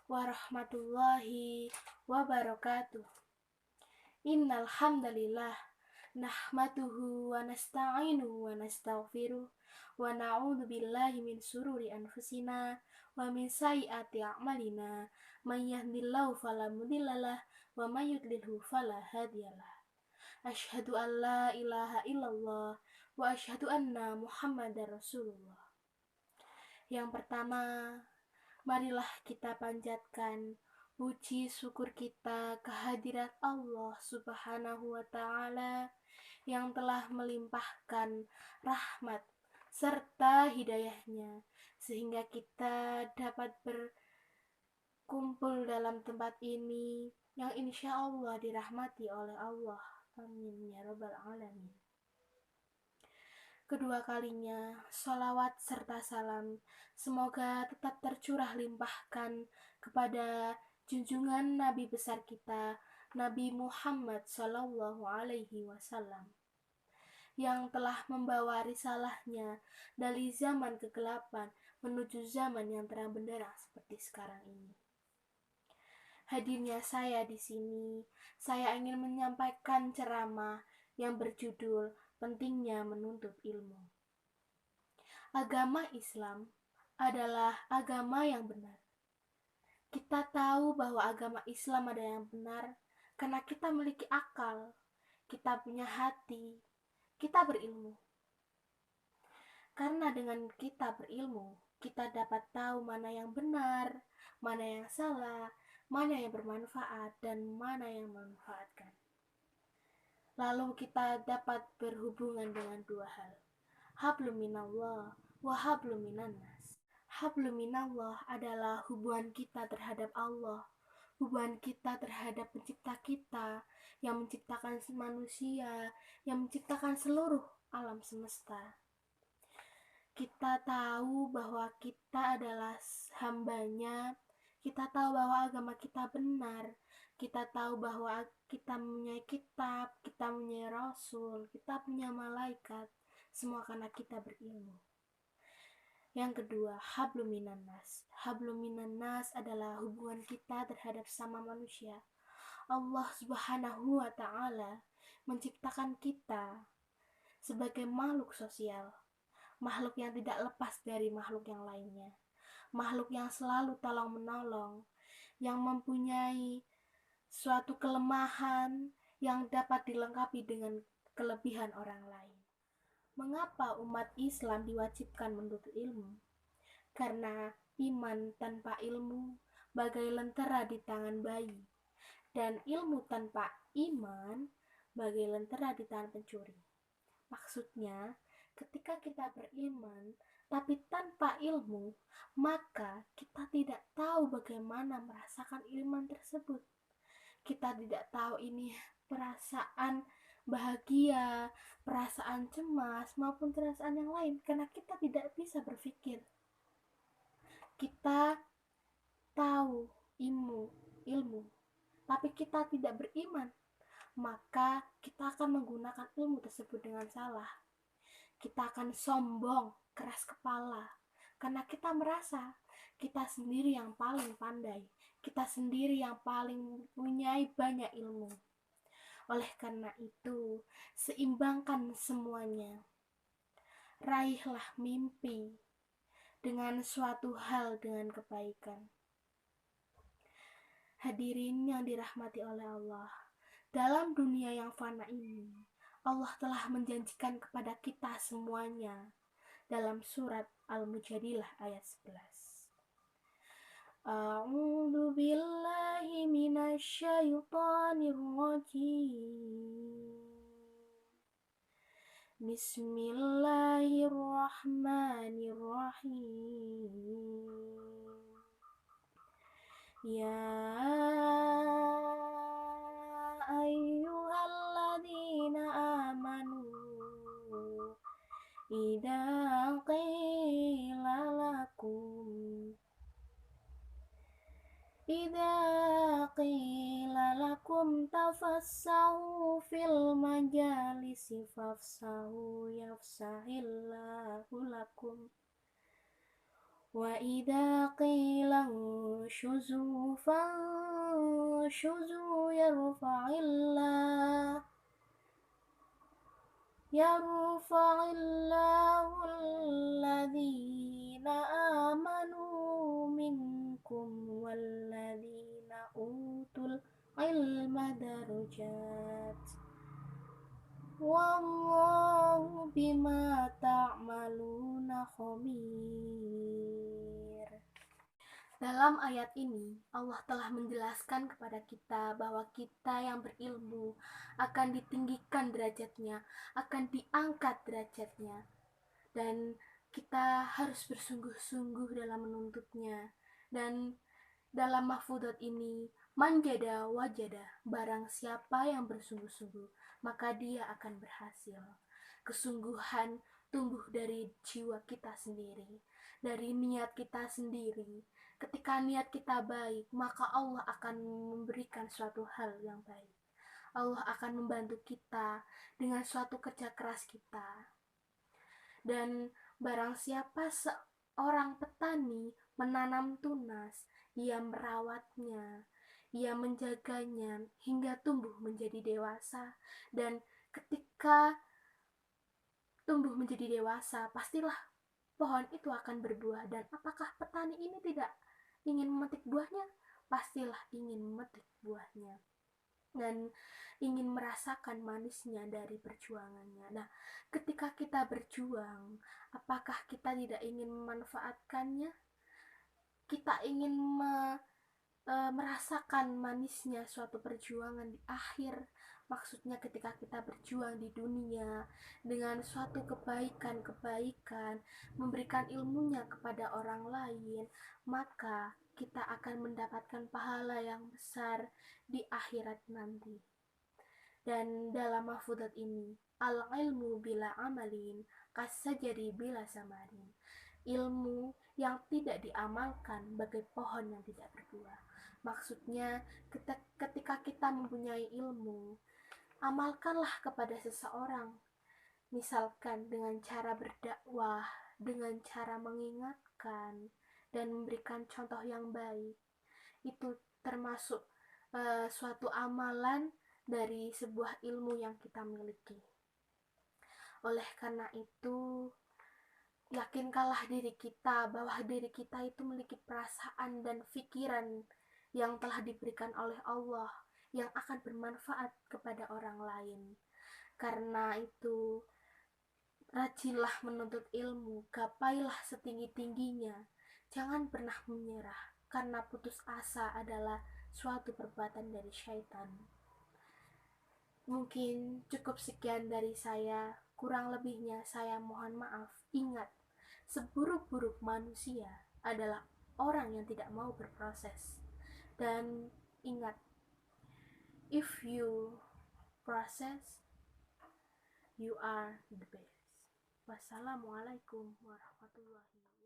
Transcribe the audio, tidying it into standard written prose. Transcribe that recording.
warahmatullahi wabarakatuh. Innal hamdalillah nahmaduhu wa nasta'inuhu wa nastaghfiruh wa na'udzu billahi min sururi anfusina wa min sayyiati a'malina. May yahdihillahu fala mudhillalah wa may yudlilhu fala hadiyalah. Asyhadu an la ilaha illallah wa asyhadu anna Muhammadar Rasulullah. Yang pertama, marilah kita panjatkan puji syukur kita kehadirat Allah Subhanahu wa Ta'ala yang telah melimpahkan rahmat serta hidayahnya sehingga kita dapat berkumpul dalam tempat ini yang insya Allah dirahmati oleh Allah. Amin ya rabbal alamin. Kedua kalinya, sholawat serta salam semoga tetap tercurah limpahkan kepada junjungan Nabi besar kita, Nabi Muhammad Sallallahu Alaihi Wasallam, yang telah membawa risalahnya dari zaman kegelapan menuju zaman yang terang benderang seperti sekarang ini. Hadirnya saya di sini, saya ingin menyampaikan ceramah yang berjudul pentingnya menuntut ilmu. Agama Islam adalah agama yang benar. Kita tahu bahwa agama Islam adalah yang benar karena kita memiliki akal, kita punya hati, kita berilmu. Karena dengan kita berilmu, kita dapat tahu mana yang benar, mana yang salah, mana yang bermanfaat, dan mana yang memanfaatkan. Lalu kita dapat berhubungan dengan dua hal, hablum minallah wa hablum minannas. Hablum minallah adalah hubungan kita terhadap Allah, hubungan kita terhadap pencipta kita yang menciptakan manusia, yang menciptakan seluruh alam semesta. Kita tahu bahwa kita adalah hambanya, kita tahu bahwa agama kita benar, kita tahu bahwa kita mempunyai kitab, kita mempunyai rasul, kita punya malaikat, semua karena kita berilmu. Yang kedua, hablum minannas. Hablum minannas adalah hubungan kita terhadap sama manusia. Allah Subhanahu wa Ta'ala menciptakan kita sebagai makhluk sosial, makhluk yang tidak lepas dari makhluk yang lainnya, makhluk yang selalu tolong menolong, yang mempunyai suatu kelemahan yang dapat dilengkapi dengan kelebihan orang lain. Mengapa umat Islam diwajibkan menuntut ilmu? Karena iman tanpa ilmu bagai lentera di tangan bayi, dan ilmu tanpa iman bagai lentera di tangan pencuri. Maksudnya, ketika kita beriman tapi tanpa ilmu, maka kita tidak tahu bagaimana merasakan iman tersebut. Kita tidak tahu ini perasaan bahagia, perasaan cemas, maupun perasaan yang lain, karena kita tidak bisa berpikir. Kita tahu ilmu, tapi kita tidak beriman, maka kita akan menggunakan ilmu tersebut dengan salah. Kita akan sombong, keras kepala, karena kita merasa kita sendiri yang paling pandai, kita sendiri yang paling mempunyai banyak ilmu. Oleh karena itu, seimbangkan semuanya. Raihlah mimpi dengan suatu hal dengan kebaikan. Hadirin yang dirahmati oleh Allah, dalam dunia yang fana ini, Allah telah menjanjikan kepada kita semuanya dalam surat Al-Mujadilah ayat 11. A'udzu billahi minasyaitonir rajim. Bismillahirrahmanirrahim. Ya ayyuhalladzina amanu idza qila lakum tafassahu fil majalisi fafsahu yafsahillahu lakum وإذا قيل انشزوا فانشزوا يرفع الله الذين آمنوا منكم والذين أوتوا العلم درجات والله بما تعملون خبير. Dalam ayat ini, Allah telah menjelaskan kepada kita bahwa kita yang berilmu akan ditinggikan derajatnya, akan diangkat derajatnya, dan kita harus bersungguh-sungguh dalam menuntutnya. Dan dalam mahfudzat ini, manjada wajada, barang siapa yang bersungguh-sungguh, maka dia akan berhasil. Kesungguhan tumbuh dari jiwa kita sendiri, dari niat kita sendiri. Ketika niat kita baik, maka Allah akan memberikan suatu hal yang baik. Allah akan membantu kita dengan suatu kerja keras kita. Dan barang siapa seorang petani menanam tunas, ia merawatnya, ia menjaganya hingga tumbuh menjadi dewasa. Dan ketika tumbuh menjadi dewasa, pastilah pohon itu akan berbuah. Dan apakah petani ini tidak ingin memetik buahnya? Pastilah ingin memetik buahnya dan ingin merasakan manisnya dari perjuangannya. Nah, ketika kita berjuang, apakah kita tidak ingin memanfaatkannya? Kita ingin merasakan manisnya suatu perjuangan di akhir. Maksudnya ketika kita berjuang di dunia dengan suatu kebaikan, memberikan ilmunya kepada orang lain, maka kita akan mendapatkan pahala yang besar di akhirat nanti. Dan dalam mahfudzat ini, al-ilmu bila amalin kasajari bila samarin. Ilmu yang tidak diamalkan bagai pohon yang tidak berbuah. Maksudnya ketika kita mempunyai ilmu, amalkanlah kepada seseorang. Misalkan dengan cara berdakwah, dengan cara mengingatkan dan memberikan contoh yang baik. Itu termasuk suatu amalan dari sebuah ilmu yang kita miliki. Oleh karena itu, yakinkanlah diri kita bahwa diri kita itu memiliki perasaan dan pikiran yang telah diberikan oleh Allah yang akan bermanfaat kepada orang lain. Karena itu, rajinlah menuntut ilmu, gapailah setinggi-tingginya. Jangan pernah menyerah, karena putus asa adalah suatu perbuatan dari syaitan. Mungkin cukup sekian dari saya, kurang lebihnya saya mohon maaf. Ingat, seburuk-buruk manusia adalah orang yang tidak mau berproses. Dan ingat, if you process, you are the best. Wassalamualaikum warahmatullahi wabarakatuh.